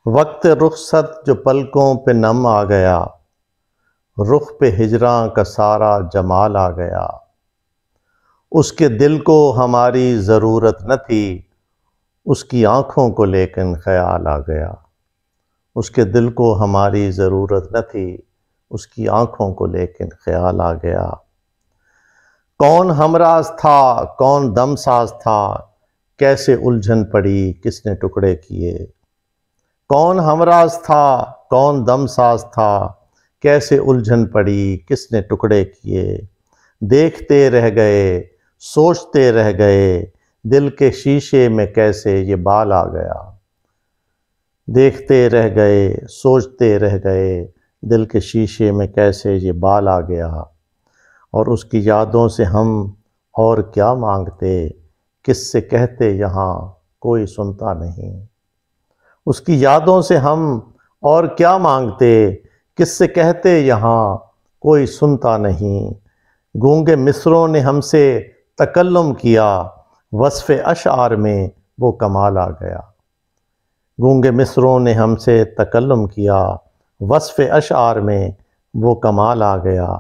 وقت رخصت جو پلکوں پہ نم آ گیا، رخ پہ ہجراں کا سارا جمال آ گیا۔ اس کے دل کو ہماری ضرورت نہ تھی، اس کی آنکھوں کو لیکن خیال آ گیا۔ اس کے دل کو ہماری ضرورت نہ تھی، اس کی آنکھوں کو لیکن خیال آ گیا۔ کون ہمراز تھا، کون دم ساز تھا، کیسے الجھن پڑی، کس نے ٹکڑے کیے۔ کون ہمراز تھا، کون دم ساز تھا، کیسے الجھن پڑی، کس نے ٹکڑے کیے۔ دیکھتے رہ گئے، سوچتے رہ گئے، دل کے شیشے میں کیسے یہ بال آ گیا۔ دیکھتے رہ گئے، سوچتے رہ گئے، دل کے شیشے میں کیسے یہ بال آ گیا۔ اور اس کی یادوں سے ہم اور کیا مانگتے، کس سے کہتے یہاں کوئی سنتا نہیں۔ اس کی یادوں سے ہم اور کیا مانگتے، کس سے کہتے یہاں کوئی سنتا نہیں۔ گونگے مصروں نے ہم سے تکلم کیا، وصف اشعار میں وہ کمال آ گیا۔ گونگے مصروں نے ہم سے تکلم کیا، وصف اشعار میں وہ کمال آ گیا۔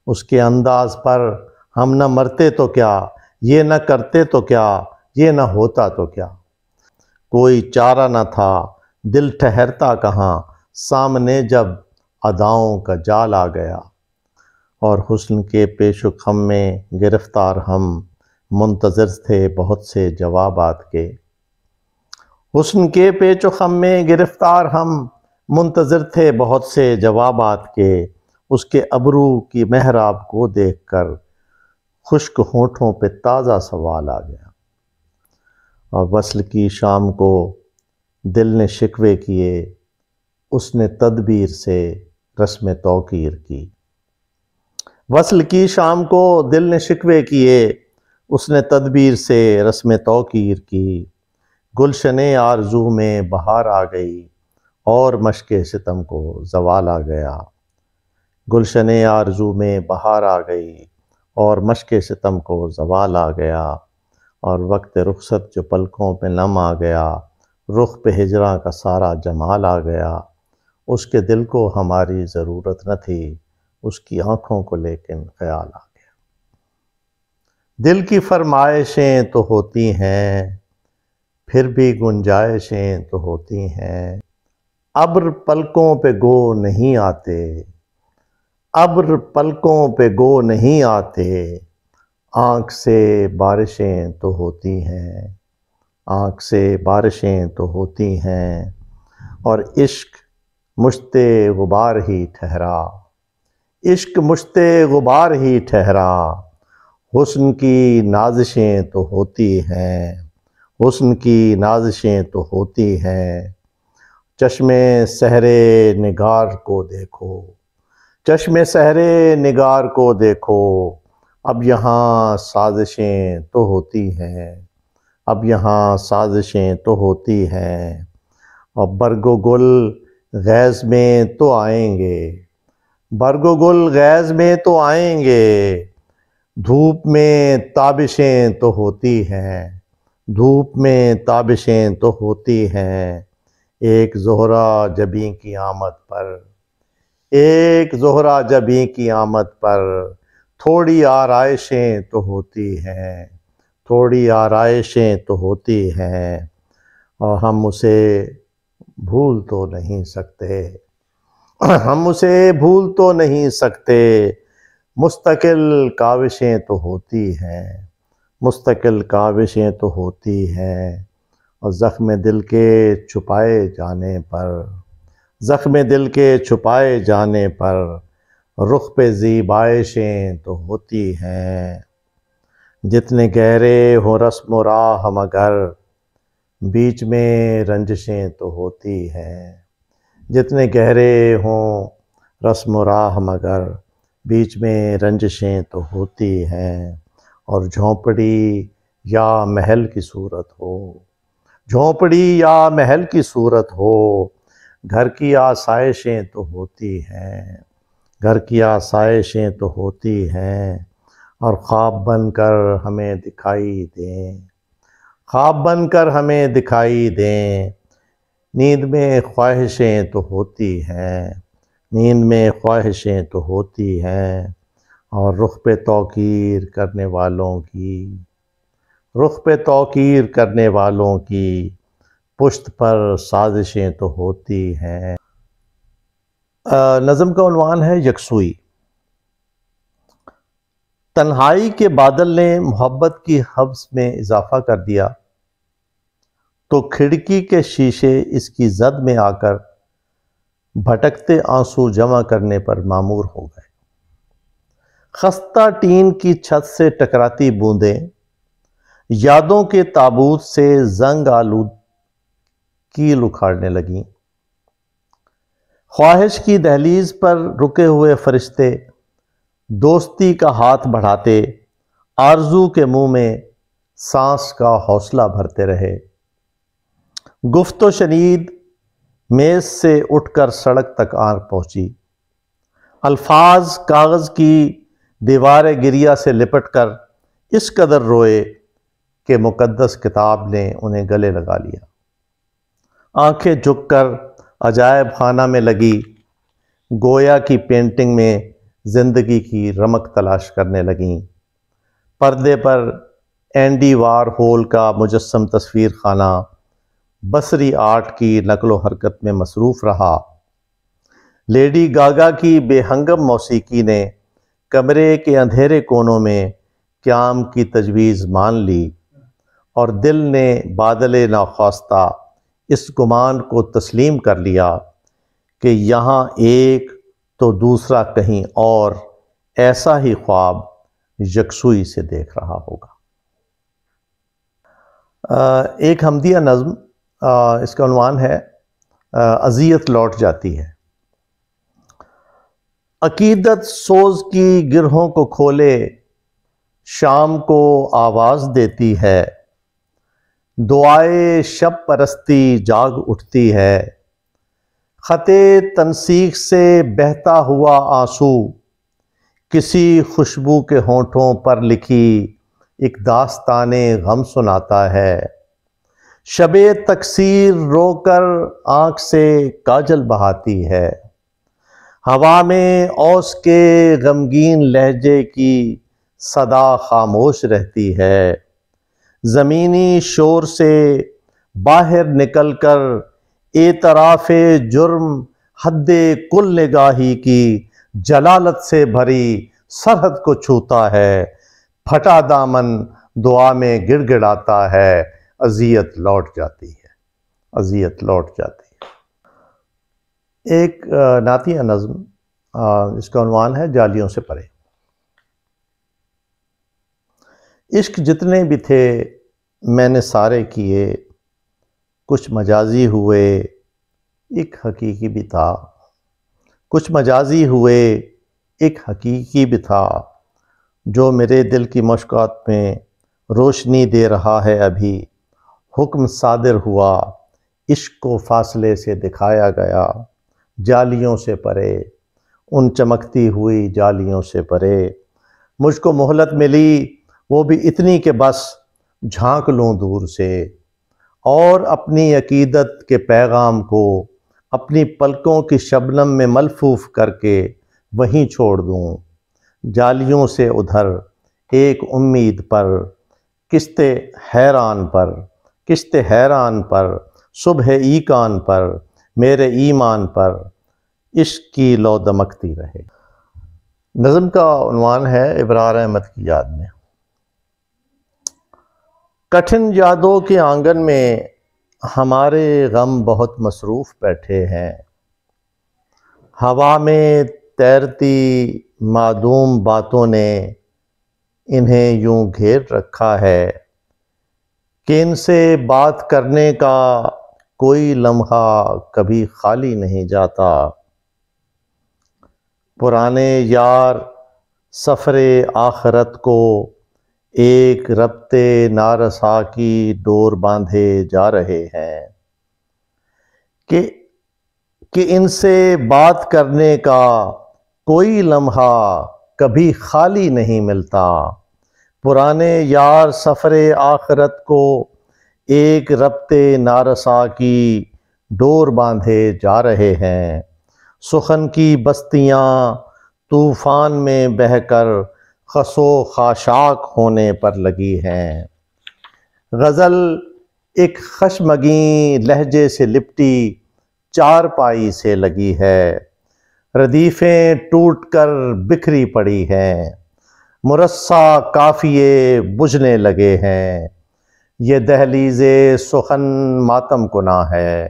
اس کے انداز پر ہم نہ مرتے تو کیا، یہ نہ کرتے تو کیا، یہ نہ ہوتا تو کیا۔ کوئی چارہ نہ تھا، دل ٹھہرتا کہاں، سامنے جب اداؤں کا جال آ گیا۔ اور حسن کے پیش و خم میں گرفتار ہم، منتظر تھے بہت سے جوابات کے۔ حسن کے پیچ و خم میں گرفتار ہم، منتظر تھے بہت سے جوابات کے۔ اس کے ابرو کی محراب کو دیکھ کر خشک ہونٹوں پہ تازہ سوال آ گیا۔ اور وصل کی شام کو دل نے شکوے کیے، اس نے تدبیر سے رسم توقیر کی۔ وصل کی شام کو دل نے شکوے کیے، اس نے تدبیر سے رسم توقیر کی۔ گلشن آرزو میں بہار آ گئی، اور مشق ستم کو زوال آ گیا۔ گلشن آرزو میں بہار آ گئی، اور مشق ستم کو زوال آ گیا۔ اور وقت رخصت جو پلکوں پہ نم آ گیا، رخ پہ ہجراں کا سارا جمال آ گیا۔ اس کے دل کو ہماری ضرورت نہ تھی، اس کی آنکھوں کو لیکن خیال آ گیا۔ دل کی فرمائشیں تو ہوتی ہیں، پھر بھی گنجائشیں تو ہوتی ہیں۔ ابر پلکوں پہ گو نہیں آتے، ابر پلکوں پہ گو نہیں آتے۔ آنکھ سے بارشیں تو ہوتی ہیں، آنکھ سے بارشیں تو ہوتی ہیں۔ اور عشق مشت غبار ہی ٹھہرا، عشق مشت غبار ہی ٹھہرا۔ حسن کی نازشیں تو ہوتی ہیں، حسن کی نازشیں تو ہوتی ہیں۔ چشم سحر نگار کو دیکھو، چشم سحر نگار کو دیکھو۔ اب یہاں سازشیں تو ہوتی ہیں، اب یہاں سازشیں تو ہوتی ہیں۔ اور برگ و گل خیز میں تو آئیں گے، برگ و گل خیز میں تو آئیں گے۔ دھوپ میں تابشیں تو ہوتی ہیں، دھوپ میں تابشیں تو ہوتی ہیں۔ ایک زہرہ جبیں کی آمد پر، ایک زہرہ جبیں کی آمد پر، تھوڑی آرائشیں تو ہوتی ہیں، تھوڑی آرائشیں تو ہوتی ہیں۔ اور ہم اسے بھول تو نہیں سکتے، ہم اسے بھول تو نہیں سکتے۔ مستقل کاوشیں تو ہوتی ہیں، مستقل کاوشیں تو ہوتی ہیں۔ اور زخم دل کے چھپائے جانے پر، زخم دل کے چھپائے جانے پر، رخ پہ زیبائشیں تو ہوتی ہیں۔ جتنے گہرے ہوں رسم و راہ مگر، بیچ میں رنجشیں تو ہوتی ہیں۔ جتنے گہرے ہوں رسم و راہ مگر، بیچ میں رنجشیں تو ہوتی ہیں۔ اور جھونپڑی یا محل کی صورت ہو، جھونپڑی یا محل کی صورت ہو، گھر کی آسائشیں تو ہوتی ہیں، گھر کی آسائشیں تو ہوتی ہیں۔ اور خواب بن کر ہمیں دکھائی دیں، خواب بن کر ہمیں دکھائی دیں، نیند میں خواہشیں تو ہوتی ہیں، نیند میں خواہشیں تو ہوتی ہیں، اور رخ پہ توقیر کرنے والوں کی، رخ پہ توقیر کرنے والوں کی پشت پر سازشیں تو ہوتی ہیں۔ نظم کا عنوان ہے یکسوئی۔ تنہائی کے بادل نے محبت کی حبس میں اضافہ کر دیا تو کھڑکی کے شیشے اس کی زد میں آ کر بھٹکتے آنسو جمع کرنے پر معمور ہو گئے۔ خستہ ٹین کی چھت سے ٹکراتی بوندیں یادوں کے تابوت سے زنگ آلود کیل اکھاڑنے لگیں۔ خواہش کی دہلیز پر رکے ہوئے فرشتے دوستی کا ہاتھ بڑھاتے آرزو کے منہ میں سانس کا حوصلہ بھرتے رہے۔ گفت و شنید میز سے اٹھ کر سڑک تک آ پہنچی۔ الفاظ کاغذ کی دیوار گریہ سے لپٹ کر اس قدر روئے کہ مقدس کتاب نے انہیں گلے لگا لیا۔ آنکھیں جھک کر عجائب خانہ میں لگی گویا کی پینٹنگ میں زندگی کی رمق تلاش کرنے لگیں۔ پردے پر اینڈی وارہول کا مجسم تصویر خانہ بصری آرٹ کی نقل و حرکت میں مصروف رہا۔ لیڈی گاگا کی بے ہنگم موسیقی نے کمرے کے اندھیرے کونوں میں قیام کی تجویز مان لی، اور دل نے بادل ناخواستہ اس گمان کو تسلیم کر لیا کہ یہاں ایک تو دوسرا کہیں اور ایسا ہی خواب یکسوئی سے دیکھ رہا ہوگا۔ ایک حمدیہ نظم، اس کا عنوان ہے اذیت لوٹ جاتی ہے۔ عقیدت سوز کی گرہوں کو کھولے شام کو آواز دیتی ہے، دعائے شب پرستی جاگ اٹھتی ہے۔ خط تنسیخ سے بہتا ہوا آنسو کسی خوشبو کے ہونٹوں پر لکھی ایک داستان غم سناتا ہے۔ شب تکثیر رو کر آنکھ سے کاجل بہاتی ہے۔ ہوا میں اوس کے غمگین لہجے کی صدا خاموش رہتی ہے۔ زمینی شور سے باہر نکل کر اعتراف جرم حد کل نگاہی کی جلالت سے بھری سرحد کو چھوتا ہے۔ پھٹا دامن دعا میں گڑ گڑاتا ہے، اذیت لوٹ جاتی ہے، اذیت لوٹ جاتی ہے۔ ایک نعتیہ نظم، اس کا عنوان ہے جالیوں سے پرے۔ عشق جتنے بھی تھے میں نے سارے کیے، کچھ مجازی ہوئے ایک حقیقی بھی تھا، کچھ مجازی ہوئے ایک حقیقی بھی تھا، جو میرے دل کی مشقات میں روشنی دے رہا ہے ابھی۔ حکم صادر ہوا، عشق کو فاصلے سے دکھایا گیا، جالیوں سے پرے، ان چمکتی ہوئی جالیوں سے پرے۔ مجھ کو مہلت ملی وہ بھی اتنی کہ بس جھانک لوں دور سے، اور اپنی عقیدت کے پیغام کو اپنی پلکوں کی شبنم میں ملفوف کر کے وہیں چھوڑ دوں۔ جالیوں سے ادھر ایک امید پر، کشت حیران پر، کشت حیران پر، صبح ایقان پر، میرے ایمان پر عشق کی لو دمکتی رہے۔ نظم کا عنوان ہے ابرار احمد کی یاد میں۔ کٹھن یادوں کے آنگن میں ہمارے غم بہت مصروف بیٹھے ہیں۔ ہوا میں تیرتی معدوم باتوں نے انہیں یوں گھیر رکھا ہے کہ ان سے بات کرنے کا کوئی لمحہ کبھی خالی نہیں جاتا۔ پرانے یار سفر آخرت کو ایک ربط نارسا کی ڈور باندھے جا رہے ہیں کہ ان سے بات کرنے کا کوئی لمحہ کبھی خالی نہیں ملتا۔ پرانے یار سفر آخرت کو ایک ربط نارسا کی ڈور باندھے جا رہے ہیں، سخن کی بستیاں طوفان میں بہہ کر خس و خاشاک ہونے پر لگی ہیں۔ غزل ایک خشمگیں لہجے سے لپٹی چارپائی سے لگی ہے، ردیفیں ٹوٹ کر بکھری پڑی ہیں، مرصع قافیے بجھنے لگے ہیں۔ یہ دہلیز سخن ماتم کنا ہے،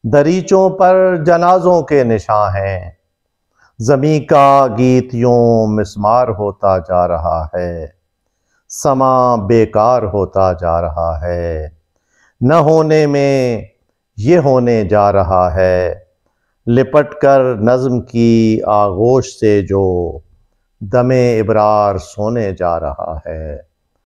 دریچوں پر جنازوں کے نشاں ہیں۔ زمیں کا گیت یوں مسمار ہوتا جا رہا ہے، سماں بیکار ہوتا جا رہا ہے۔ نہ ہونے میں یہ ہونے جا رہا ہے، لپٹ کر نظم کی آغوش سے جو دم ابرار سونے جا رہا ہے۔